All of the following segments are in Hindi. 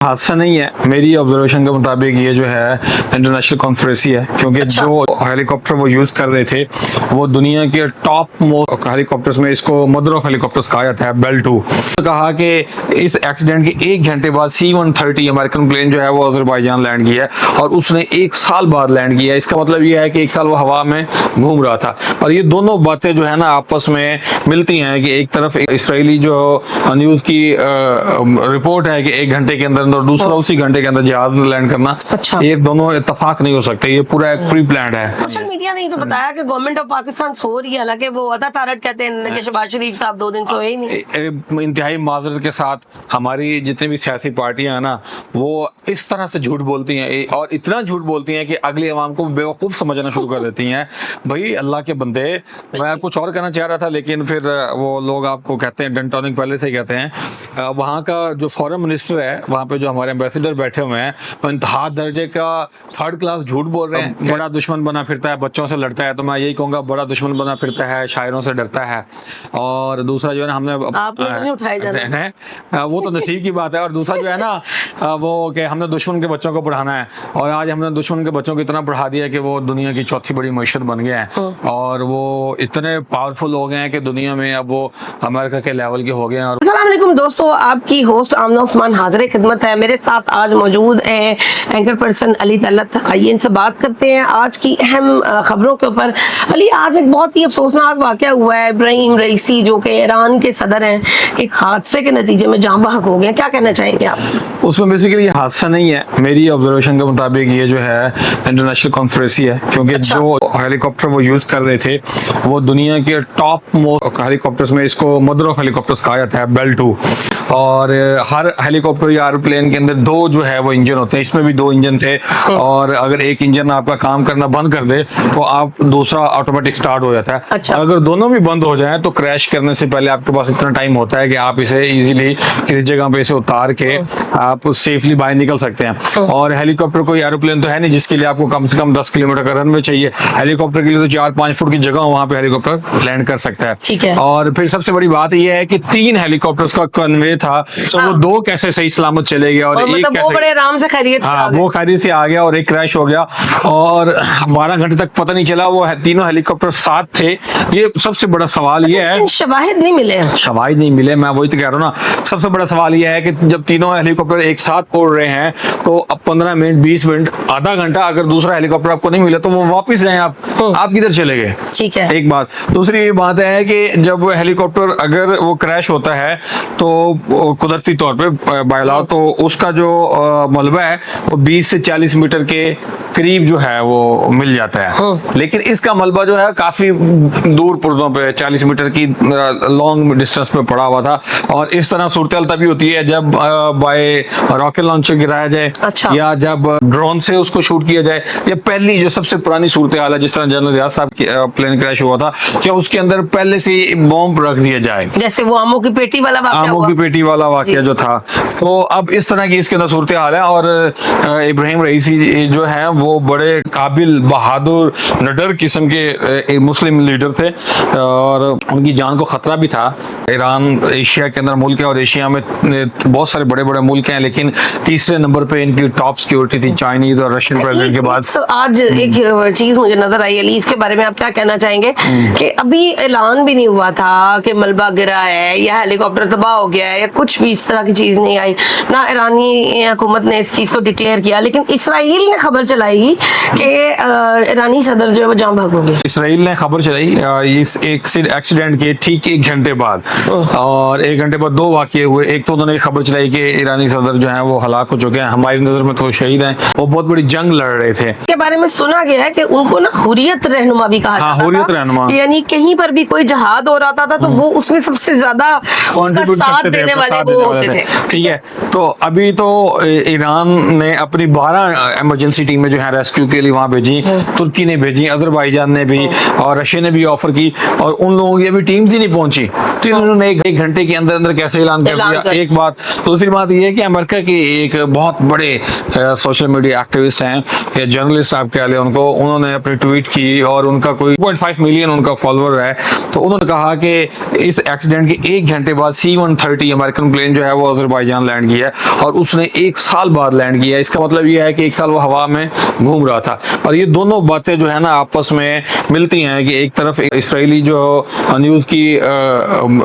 हादसा नहीं है, मेरी ऑब्जर्वेशन के मुताबिक ये जो है इंटरनेशनल कॉन्फ्रेंस ही है, क्योंकि जो हेलीकॉप्टर वो यूज कर रहे थे वो दुनिया के टॉप मोस्ट हेलीकॉप्टर्स में, इसको मदर ऑफ हेलीकॉप्टर्स कहा जाता है, बेल 2। कहा कि इस एक्सीडेंट के 1 घंटे बाद C-130 अमेरिकन प्लेन जो है वो अजरबैजान लैंड किया है और उसने 1 साल बाद लैंड किया है। इसका मतलब ये है कि 1 साल वो हवा में घूम रहा था। और ये दोनों बातें जो है ना आपस में मिलती हैं कि एक तरफ इसराइली जो न्यूज की रिपोर्ट है कि 1 घंटे के अंदर और दूसरा उसी घंटे के अंदर जहाज में लैंड करना। अच्छा। ये दोनों इत्तेफाक नहीं हो सकते, ये पूरा एक प्री प्लान्ड है। सोशल मीडिया ने तो बताया कि गवर्नमेंट ऑफ पाकिस्तान सो रही है, हालांकि वो अदा तारट कहते हैं कि शहबाज शरीफ साहब 2 दिन सोए ही नहीं। इंतहाई माजरत के साथ हमारी जितनी भी सियासी पार्टियां हैं ना वो इस तरह से झूठ बोलती हैं और इतना झूठ बोलती हैं कि अगली अवाम को बेवकूफ समझना शुरू कर देती हैं। भाई अल्लाह के बंदे, मैं कुछ और कहना चाह रहा था लेकिन फिर वो लोग आपको कहते हैं डेंटोनिक पहले से ही कहते हैं। वहाँ का जो फॉरेन मिनिस्टर है, वहाँ पे जो हमारे एम्बेसडर बैठे हुए हैं, तो इंतहा दर्जे का 3rd क्लास झूठ बोल रहे हैं। बड़ा दुश्मन बना फिरता है, बच्चों से लड़ता है, तो मैं यही कहूँगा बड़ा दुश्मन बना फिरता है, शायरों से डरता है। और दूसरा जो है ना, हमने नहीं उठाए जाना वो तो नसीब की बात है। और दूसरा जो है ना वो कि हमने दुश्मन के बच्चों को पढ़ाना है, और आज हमने दुश्मन के बच्चों को इतना पढ़ा दिया कि वो दुनिया की चौथी बड़ी मईशत बन गए हैं और वो इतने पावरफुल हो गए हैं कि दुनिया में अब वो अमेरिका के लेवल के हो गए हैं। और अस्सलाम वालेकुम दोस्तों, आपकी होस्ट आमना उस्मान हाजिर खिदमत है। मेरे साथ आज मौजूद है एंकर पर्सन अली तलत। आइए इनसे बात करते हैं आज की अहम खबरों के ऊपर। अली, आज एक बहुत ही अफसोसनाक वाकया हुआ है। इब्राहिम रईसी जो कि ईरान के सदर हैं, एक हादसे के नतीजे में जाँ बहक हो गए। क्या कहना चाहेंगे आप? उसमें बेसिकली ये हादसा नहीं है, मेरी ऑब्जर्वेशन के मुताबिक ये जो है इंटरनेशनल कॉन्फ्रेंस ही है, क्योंकि जो हेलीकॉप्टर वो यूज कर रहे थे वो दुनिया के टॉप मोस्ट हेलीकॉप्टर्स में, इसको मदर ऑफ हेलीकॉप्टर्स कहा जाता है, बेल 2। और हर हेलीकॉप्टर या एरोप्लेन के अंदर 2 जो है वो इंजन होते हैं, इसमें भी 2 इंजन थे। और अगर एक इंजन आपका काम करना बंद कर दे तो आप दूसरा ऑटोमेटिक स्टार्ट हो जाता है। अच्छा। अगर दोनों भी बंद हो जाए तो क्रैश करने से पहले आपके पास इतना टाइम होता है कि आप इसे इजीली किसी जगह पे इसे उतार के आप सेफली बाहर निकल सकते हैं। और हेलीकॉप्टर कोई एरोप्लेन तो है नहीं जिसके लिए आपको कम से कम 10 किलोमीटर का रनवे चाहिए। हेलीकॉप्टर के लिए तो 4-5 फुट की जगह वहां पे हेलीकॉप्टर लैंड कर सकता है। ठीक है। और फिर सबसे बड़ी बात यह है कि 3 हेलीकॉप्टर्स का कन्वे था, तो वो 2 कैसे सही सलामत चले गए और एक मतलब वो कैसे, बड़े आराम से खैरियत से आ गए। वो खैरियत से आ गया और एक क्रैश हो गया और 12 घंटे तक पता नहीं चला। वो तीनों हेलीकॉप्टर साथ थे। ये सबसे बड़ा सवाल ये है, शवाहिद नहीं मिले। शवाहिद नहीं मिले, मैं वही तो कह रहा हूँ ना। सबसे बड़ा सवाल यह है कि जब तीनों हेलीकॉप्टर एक साथ उड़ रहे हैं तो अब 15 मिनट, 20 मिनट, आधा घंटा अगर दूसरा हेलीकॉप्टर आपको नहीं मिला तो वो वापस जाए, आप किधर चले गए? ठीक है। एक बात। दूसरी ये बात है कि जब हेलीकॉप्टर अगर वो क्रैश होता है तो कुदरती तौर पे बायला तो उसका जो मलबा है वो 20 से 40 मीटर के करीब जो है वो मिल जाता है। लेकिन इसका मलबा जो है काफी दूर पुर्दों पे 40 मीटर की लॉन्ग डिस्टेंस पे पड़ा हुआ था। और इस तरह सूरत तभी होती है जब बाय रॉकेट लॉन्चर गिराया जाए। अच्छा। या जब ड्रोन से उसको शूट किया जाए, या पहली जो सबसे पुरानी सूरत हाल है जिस तरह जनरल रियाज साहब की प्लेन क्रैश हुआ था, क्या उसके अंदर पहले से बॉम्ब रख दिया जाए, जैसे वो आमों की पेटी वाला वाकया आमों की पेटी वाला वाकया जो था। तो अब इस तरह की इसके अंदर सूरत हाल है। और इब्राहिम रईसी जो है वो बड़े काबिल, बहादुर, निडर किस्म के मुस्लिम लीडर थे और उनकी जान को खतरा भी था। ईरान एशिया के अंदर मुल्क है और एशिया में बहुत सारे बड़े बड़े मुल्क हैं, लेकिन तीसरे नंबर पे इनकी टॉप सिक्योरिटी थी चाइनीज और रशियन प्रेसिडेंट के बाद। आज एक चीज मुझे नजर आई अली, इसके बारे में आप क्या कहना चाहेंगे कि अभी ऐलान भी नहीं हुआ था कि मलबा गिरा है या हेलीकॉप्टर तबाह हो गया है या कुछ भी इस तरह की चीज नहीं आई, ना ईरानी हुकूमत ने इस चीज को डिक्लेयर किया, लेकिन इसराइल ने खबर चलाई कि ईरानी सदर जो है वो जाँ बहक हो गए। इसराइल ने खबर चलाई इस एक्सीडेंट के ठीक 1 घंटे बाद, और 1 घंटे बाद 2 वाकये हुए। एक तो उन्होंने खबर चलाई कि ईरानी सदर जो है वो हलाक हो चुके हैं, हमारी नजर में तो शहीद हैं, वो बहुत बड़ी जंग लड़ रहे थे। के बारे में सुना गया है कि उनको ना हुर्रियत रहनुमा भी कहा जाता था। हुर्रियत रहनुमा, यानी कहीं पर भी कोई जहाद हो रहा था तो वो उसमें सबसे ज्यादा उसका साथ देने वाले वो होते थे। ठीक है। तो अभी तो ईरान ने अपनी 12 इमरजेंसी टीमें जो हैं रेस्क्यू के लिए वहां भेजी, तुर्की ने भेजी, अजरबैजान ने भी, और रशिया ने भी ऑफर की, और उन लोगों की अभी टीम्स ही नहीं पहुंची। तो इन्होंने एक घंटे के अंदर अंदर कैसे ऐलान कर दिया, एक बात। दूसरी बात यह है कि अमेरिका के एक बहुत बड़े सोशल मीडिया एक्टिविस्ट हैं या जर्नलिस्ट आप कह लें उनको, उन्होंने अपनी ट्वीट की और उनका कोई 2.5 मिलियन उनका फॉलोअर है। तो उन्होंने कहा कि इस एक्सीडेंट के एक घंटे बाद C-130 अमेरिकन प्लेन जो है वो अजरबैजान लैंड किया है, और उसने 1 साल बाद लैंड किया है। इसका मतलब ये है कि 1 साल वो हवा में घूम रहा था। और ये दोनों बातें जो है ना आपस में मिलती हैं कि एक तरफ इसराइली जो न्यूज की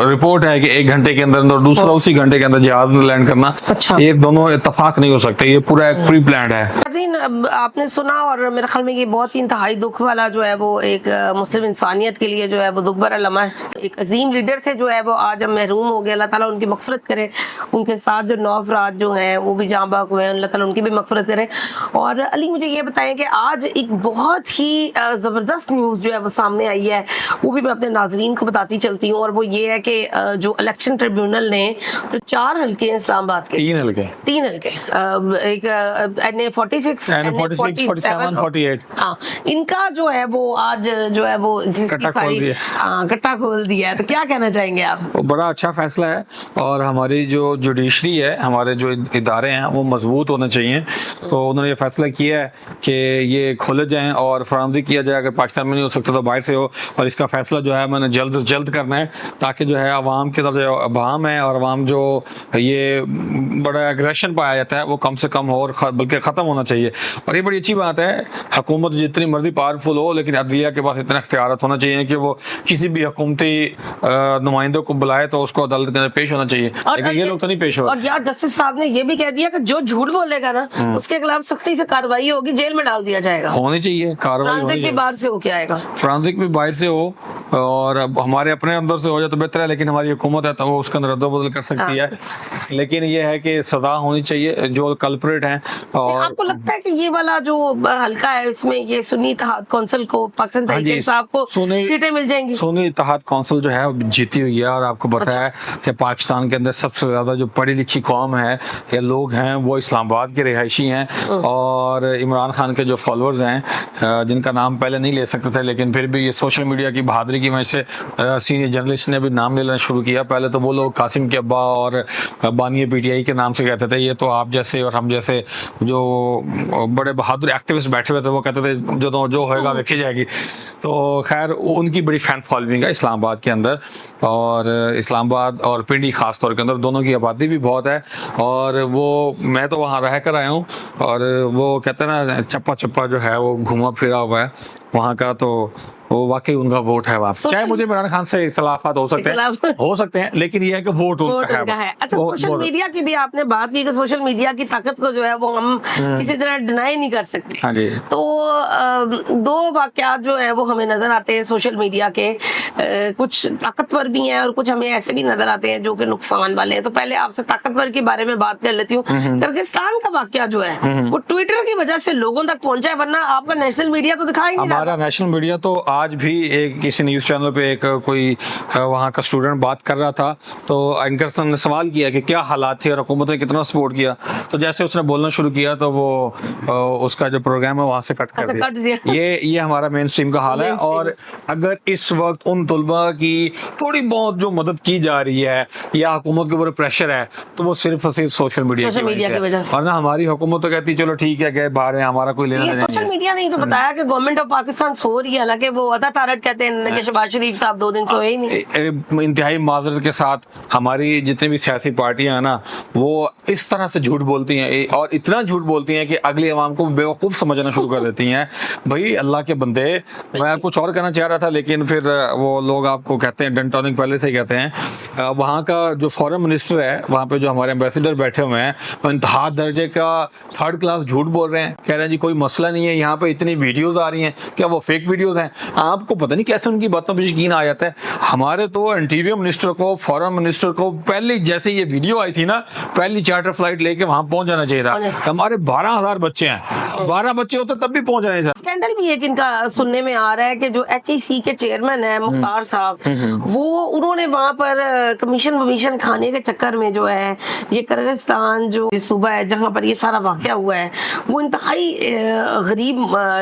रिपोर्ट है कि 1 घंटे के अंदर अंदर, दूसरा उसी घंटे के अंदर जहाज में लैंड करना। अच्छा। ये दोनों इत्तेफाक नहीं हो सकते, ये पूरा एक प्री प्लान्ड है। अब आपने सुना, और मेरे ख्याल में ये बहुत ही इंतहाई दुख वाला जो है वो एक मुस्लिम इंसानियत के लिए जो है वो दुख भरा लम्हा है। एक अजीम लीडर से जो है वो आज हम महरूम हो गए। अल्लाह ताला उनकी मगफरत करे। उनके साथ जो 9 अफराद जो हैं वो भी जाँ बाग हुए हैं, अल्लाह ताला उनकी भी मगफरत करे। और अली मुझे ये बताएं कि आज एक बहुत ही ज़बरदस्त न्यूज़ जो है वो सामने आई है, वो भी मैं अपने नाजरीन को बताती चलती हूँ। और वो ये है कि जो इलेक्शन ट्रिब्यूनल ने जो 4 हल्के हैं इस्लामाबाद के, 3 हल्के, एक NA-46, NA-46, 47, 48, हाँ, इनका जो है वो आज जो है वो जिसकी सारी कट्टा खोल दिया है। तो क्या कहना चाहेंगे आप? वो बड़ा अच्छा फैसला है, और हमारी जो जुडिशरी है, हमारे जो इदारे हैं वो मजबूत होने चाहिए। तो उन्होंने ये फैसला किया है कि ये खोले जाएं और फरामदी किया जाए, अगर पाकिस्तान में नहीं हो सकता तो बाहर से हो। और इसका फैसला जो है मैंने जल्द से जल्द करना है, ताकि जो है अवाम के तरफ जो अवाम है और अवाम जो ये बड़ा एग्रेशन पाया जाता है वो कम से कम हो, और बल्कि ख़त्म होना चाहिए। और ये बड़ी अच्छी बात है, हुकूमत जितनी मर्जी पावरफुल हो, लेकिन अदलिया के पास इतना इख्तियार होना चाहिए कि वो किसी भी हुकूमती नुमाइंदों को बुलाए तो उसको अदालत के अंदर पेश होना चाहिए। लेकिन ये लोग तो नहीं पेश हो। और यार जस्टिस साहब ने ये भी कह दिया कि जो झूठ बोलेगा ना उसके खिलाफ सख्ती से कार्रवाई होगी, जेल में डाल दिया जाएगा। होनी चाहिए कार्रवाई। फ्रांसिक भी बाहर से होके आएगा, फ्रांसिक भी बाहर से हो, और अब हमारे अपने अंदर से हो जाए तो बेहतर है, लेकिन हमारी हुकूमत है तो वो उसका रद्द-बदल कर सकती है। लेकिन ये है कि सजा होनी चाहिए जो कल्प्रेट हैं। और आपको लगता है कि ये वाला जो हल्का है इसमें ये सुन्नी इत्तेहाद कौंसिल को, पाकिस्तान तहरीक इंसाफ को सीटें मिल जाएंगी? सुन्नी इत्तेहाद कौंसिल जो है वो जीती हुई है, और आपको पता है कि पाकिस्तान के अंदर सबसे ज्यादा जो पढ़ी लिखी कौम है या लोग हैं वो इस्लामाबाद के रिहायशी हैं। और इमरान खान के जो फॉलोअर्स हैं, जिनका नाम पहले नहीं ले सकते थे, लेकिन फिर भी ये सोशल मीडिया की बहादुरी की वजह से सीनियर जर्नलिस्ट ने भी नाम लेना शुरू किया। पहले तो वो लोग कासिम के अब्बा और बानी PTI के नाम से कहते थे, ये तो आप जैसे और हम जैसे जो बड़े बहादुर एक्टिविस्ट बैठे हुए थे वो कहते थे जो होएगा देखी जाएगी। तो खैर उनकी बड़ी फैन फॉलोइंग है इस्लामाबाद के अंदर, और इस्लामाबाद और पिंडी खास तौर के अंदर दोनों की आबादी भी बहुत है। और वो मैं तो वहाँ रह कर आया हूँ, और वो कहते हैं ना चप्पा चप्पा जो है वो घुमा फिरा हुआ है वहाँ का, तो वो वाकई उनका वोट है वहाँ। चाहे मुझे इमरान खान से इख्तिलाफात हो सकते हैं, लेकिन ये है कि वोट उनका है। अच्छा, सोशल मीडिया की भी आपने बात की कि सोशल मीडिया की ताकत को जो है वो हम किसी तरह डिनाई नहीं कर सकते। हाँ जी। तो 2 वाकयात जो है वो हमें नजर आते हैं सोशल मीडिया के, कुछ ताकतवर भी हैं और कुछ हमें ऐसे भी नजर आते हैं जो कि नुकसान वाले हैं। तो पहले आपसे ताकतवर के बारे में बात कर लेती हूँ। किर्गिस्तान का वाकया जो है वो ट्विटर की वजह से लोगों तक पहुंचा है, वरना आपका नेशनल मीडिया तो दिखाई नहीं। हमारा नेशनल मीडिया तो आज भी एक किसी न्यूज़ चैनल पे एक कोई वहाँ का स्टूडेंट बात कर रहा था, तो एंकर ने सवाल किया कि क्या हालात थे और हुकूमत ने कितना सपोर्ट किया। तो जैसे उसने बोलना शुरू किया तो वो उसका जो प्रोग्राम है वहाँ से कट कर दिया। ये हमारा मेन स्ट्रीम का हाल है। और अगर इस वक्त उन तुलबा की थोड़ी बहुत जो मदद की जा रही है या हुकूमत के ऊपर प्रेशर है तो वो सिर्फ और सिर्फ सोशल मीडिया की वजह से। वरना हमारी हुकूमत तो कहती चलो ठीक है गए बाहर है, हमारा कोई लेना देना। सोशल मीडिया ने तो बताया कि गवर्नमेंट ऑफ पाकिस्तान सो रही है, हालांकि वो अता तारट कहते हैं कि शहबाज शरीफ साहब 2 दिन सोए ही नहीं। इंतहाई माजरत के साथ हमारी जितनी भी सियासी पार्टियां हैं ना वो इस तरह से झूठ बोलती हैं, और इतना झूठ बोलती हैं कि अगली अवाम को बेवकूफ़ समझना शुरू कर देती हैं। भाई अल्लाह के बंदे, मैं कुछ और कहना चाह रहा था लेकिन फिर वो लोग आपको कहते हैं डंटॉनिक पहले से कहते हैं। वहाँ का जो फॉरेन मिनिस्टर है, वहाँ पे जो हमारे एम्बेसडर बैठे हुए हैं, तो इंतहा दर्जे का 3rd क्लास झूठ बोल रहे हैं। कह रहे हैं जी कोई मसला नहीं है, यहाँ पे इतनी वीडियोज आ रही हैं, क्या वो फेक वीडियोज हैं? आपको पता नहीं कैसे उनकी बातों पर यकीन आ जाता है। हमारे तो इंटीरियर मिनिस्टर को, फॉरेन मिनिस्टर को पहले जैसे ये वीडियो आई थी ना, पहली चार्टर फ्लाइट लेके वहां पहुंच जाना चाहिए था। हमारे 12,000 बच्चे हैं, 12 बच्चे होते तब भी पहुंच जाने चाहिए। स्कैंडल भी एक इनका सुनने में आ रहा है कि जो HEC के चेयरमैन है मुख्तार साहब, वो उन्होंने वहां पर कमीशन खाने के चक्कर में जो है ये किर्गिस्तान जो सूबा है जहां पर ये सारा वाकया हुआ है वो इंतहाई गरीब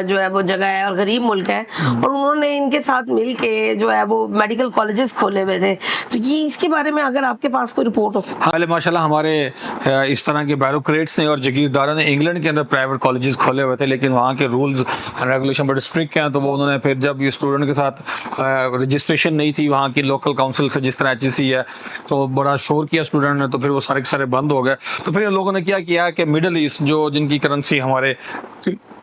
जो है वो जगह है और गरीब मुल्क है, और उन्होंने इनके साथ मिल के जो है वो मेडिकल कॉलेजेस खोले हुए थे। तो ये इसके बारे में अगर आपके पास कोई रिपोर्ट हो। हाल माशाल्लाह हमारे इस तरह के ब्यूरोक्रेट्स ने और जागीरदारों ने इंग्लैंड के अंदर प्राइवेट कॉलेजेस खोले हुए थे, लेकिन वहाँ के रूल्स एंड रेगुलेशन बड़े स्ट्रिक्ट हैं। तो वो उन्होंने फिर जब ये स्टूडेंट के साथ रजिस्ट्रेशन नहीं थी वहाँ की लोकल काउंसिल से, जिस तरह HEC है, तो बड़ा शोर किया स्टूडेंट ने, तो फिर वो सारे के सारे बंद हो गए। तो फिर लोगों ने क्या किया कि मिडल ईस्ट जो जिनकी करेंसी हमारे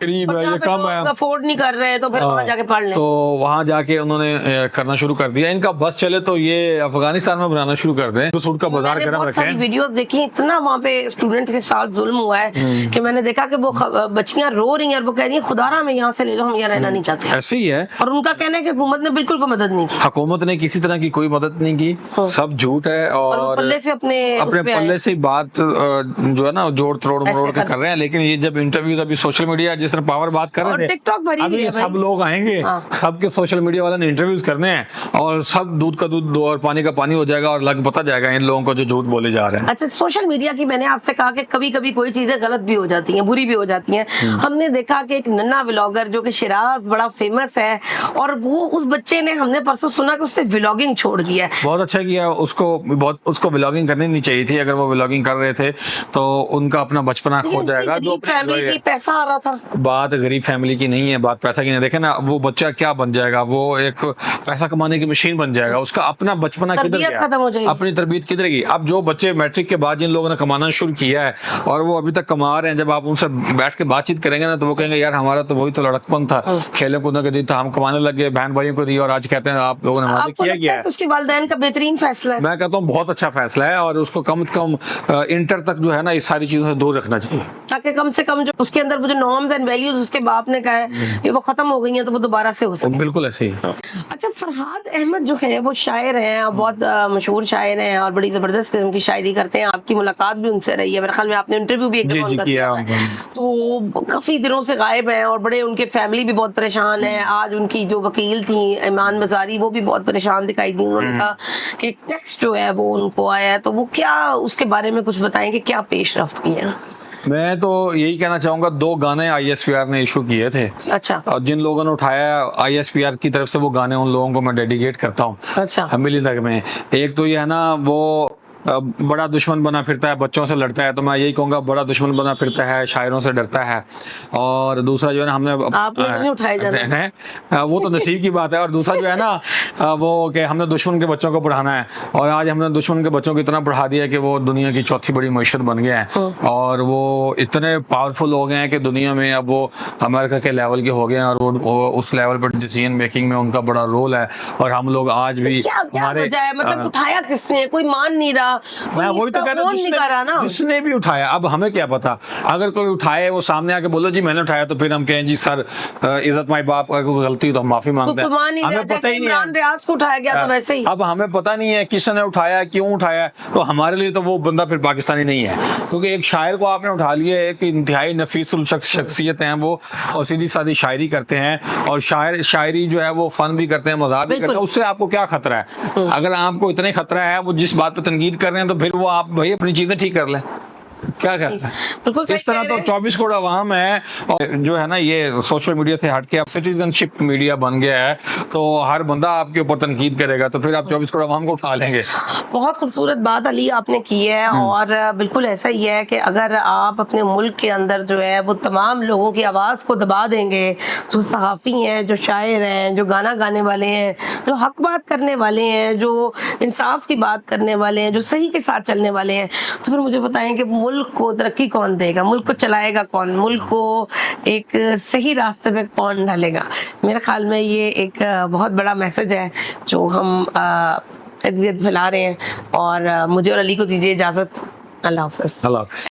करीब है, ये कम है, अफोर्ड नहीं कर रहे, तो फिर वहाँ जाके पढ़ लें। तो वहाँ जाके उन्होंने करना शुरू कर दिया। इनका बस चले तो ये अफगानिस्तान में बनाना शुरू कर दें, तो सूट का बाजार मैंने गर्म बहुत सारी रखें। वीडियोस देखी, इतना वहाँ पे स्टूडेंट के साथ जुल्म हुआ है कि मैंने देखा कि वो बच्चियां रो रही हैं और वो कह रही हैं खुदारा हमें यहाँ से ले जाओ, हम यहाँ रहना नहीं चाहते। ऐसे ही है। और उनका कहना है कि हुकूमत ने बिल्कुल कोई मदद नहीं की। हुकूमत ने किसी तरह की कोई मदद नहीं की, सब झूठ है। और वो पल्ले से अपने पल्ले से बात जो है ना जोड़ तोड़ मरोड़ के कर रहे हैं। लेकिन ये जब इंटरव्यूज अभी सोशल मीडिया जिस तरह पावर बात कर रहे थे, टिकटॉक भरी अभी हुई है सब लोग आएंगे, सबके सोशल मीडिया वाले ने इंटरव्यूज करने हैं और सब दूध का दूध और पानी का पानी हो जाएगा और लग पता जाएगा इन लोगों को जो झूठ बोले जा रहे हैं। अच्छा, सोशल मीडिया की मैंने आपसे कहा कि कभी कभी कोई चीजें गलत भी हो जाती हैं, बुरी भी हो जाती हैं। हमने देखा कि एक नन्ना व्लॉगर जो कि शिराज बड़ा फेमस है, और वो उस बच्चे ने, हमने परसों सुना कि उससे व्लॉगिंग छोड़ दिया है। बहुत अच्छा किया, उसको व्लॉगिंग करनी नहीं चाहिए थी। अगर वो व्लॉगिंग कर रहे थे तो उनका अपना बचपना खो जाएगा। जो फैमिली की पैसा आ रहा था, बात गरीब फैमिली की नहीं है, बात पैसा की नहीं। देखे ना वो बच्चा क्या बन जाएगा, वो एक पैसा कमाने की मशीन बन जाएगा। उसका अपना बचपना किधर गया, खत्म हो जाएगी, अपनी तरबियत किधर गई। अब जो बच्चे मैट्रिक के बाद जिन लोगों ने कमाना शुरू किया है और वो अभी तक कमा रहे हैं, जब आप उनसे बैठ के बातचीत करेंगे ना तो वो कहेंगे यार हमारा तो वही तो लड़कपन था, खेले कूदने के दिन था, हम कमाने लगे, बहन भाइयों को दिया, और आज कहते हैं आप लोगों ने हमारे किया गया है। उसके वालिदैन का बेहतरीन फैसला है। मैं कहता हूँ बहुत अच्छा फैसला है, और उसको कम से कम इंटर तक जो है ना इस सारी चीजों से दूर रखना चाहिए, ताकि कम से कम जो उसके अंदर वो जो नॉर्म्स एंड वैल्यूज उसके बाप ने कहा है कि वो खत्म हो गई हैं, तो वो दोबारा से हो सके। बिल्कुल ऐसे ही। अच्छा, फरहाद अहमद जो है वो शायर हैं, बहुत मशहूर शायर हैं और बड़ी जबरदस्त किस्म की शायरी करते हैं। आपकी मुलाकात भी उनसे रही है, मेरे ख्याल में आपने इंटरव्यू भी एक जी किया। तो काफी दिनों से गायब हैं और बड़े, उनके फैमिली भी बहुत परेशान है। आज उनकी जो वकील थी ईमान मजारी, वो भी बहुत परेशान दिखाई दी। उन्होंने कहा कि एक टेक्स्ट जो है वो उनको आया है, तो वो क्या, उसके बारे में कुछ बताएं कि क्या पेशरफ्त की है। मैं तो यही कहना चाहूंगा, 2 गाने ISPR ने इशू किए थे। अच्छा। और जिन लोगों ने उठाया ISPR की तरफ से वो गाने, उन लोगों को मैं डेडिकेट करता हूँ। अच्छा। मिली तक में एक तो ये है ना, वो बड़ा दुश्मन बना फिरता है, बच्चों से लड़ता है, तो मैं यही कहूंगा बड़ा दुश्मन बना फिरता है, शायरों से डरता है। और दूसरा जो है ना, हमने नहीं उठाए जाना, वो तो नसीब की बात है। और दूसरा जो है ना वो कि हमने दुश्मन के बच्चों को पढ़ाना है, और आज हमने दुश्मन के बच्चों को इतना पढ़ा दिया कि वो दुनिया की चौथी बड़ी मईशत बन गए हैं, और वो इतने पावरफुल हो गए हैं कि दुनिया में अब वो अमेरिका के लेवल के हो गए हैं, और वो उस लेवल पर डिसीजन मेकिंग में उनका बड़ा रोल है। और हम लोग आज भी हमारे, मतलब उठाया किसने, कोई मान नहीं रहा। मैं वही तो कह रहा हूँ, जिसने भी उठाया, अब हमें क्या पता, अगर कोई उठाए वो सामने आके बोलो जी मैंने उठाया, तो फिर हम कहें जी सर इज्जत माई बाप, अगर कोई गलती तो हम माफी मांगते हैं। हमें पता ही नहीं है, रियाज को उठाया गया तो वैसे ही। अब हमें पता नहीं है किसने उठाया, क्यों उठाया, तो हमारे लिए तो वो बंदा फिर पाकिस्तानी नहीं है। क्योंकि एक शायर को आपने उठा लिया, एक इंतहाई नफीसुल शख्सियत है वो, और सीधी सादी शायरी करते हैं, और शायरी जो है वो फन भी करते हैं, मजाक भी करते हैं। उससे आपको क्या खतरा है? अगर आपको इतने खतरा है, वो जिस बात पर तनकीद कर रहे हैं, तो फिर वो आप भाई अपनी चीजें ठीक कर लें। क्या कहते हैं? इस तरह तो 24 करोड़ अवाम है, और जो है ना ये सोशल मीडिया से हट के अब सिटीजनशिप मीडिया बन गया है, तो हर बंदा आपके ऊपर तनकीद करेगा, तो फिर आप 24 करोड़ अवाम को उठा लेंगे। बहुत खूबसूरत बात अली आपने की है, और बिल्कुल ऐसा ही है कि अगर आप अपने मुल्क के अंदर जो है वो तमाम लोगों की आवाज़ को दबा देंगे, जो सहाफ़ी हैं, जो शायर हैं, जो गाना गाने वाले हैं, जो हक बात करने वाले हैं, जो इंसाफ की बात करने वाले हैं, जो सही के साथ चलने वाले हैं, तो फिर मुझे बताएं कि मुल्क को तरक्की कौन देगा, मुल्क को चलाएगा कौन, मुल्क को एक सही रास्ते पे कौन डालेगा। मेरे ख्याल में ये एक बहुत बड़ा मैसेज है जो हम फैला रहे हैं, और मुझे और अली को दीजिए इजाज़त। अल्लाह हाफ़िज़।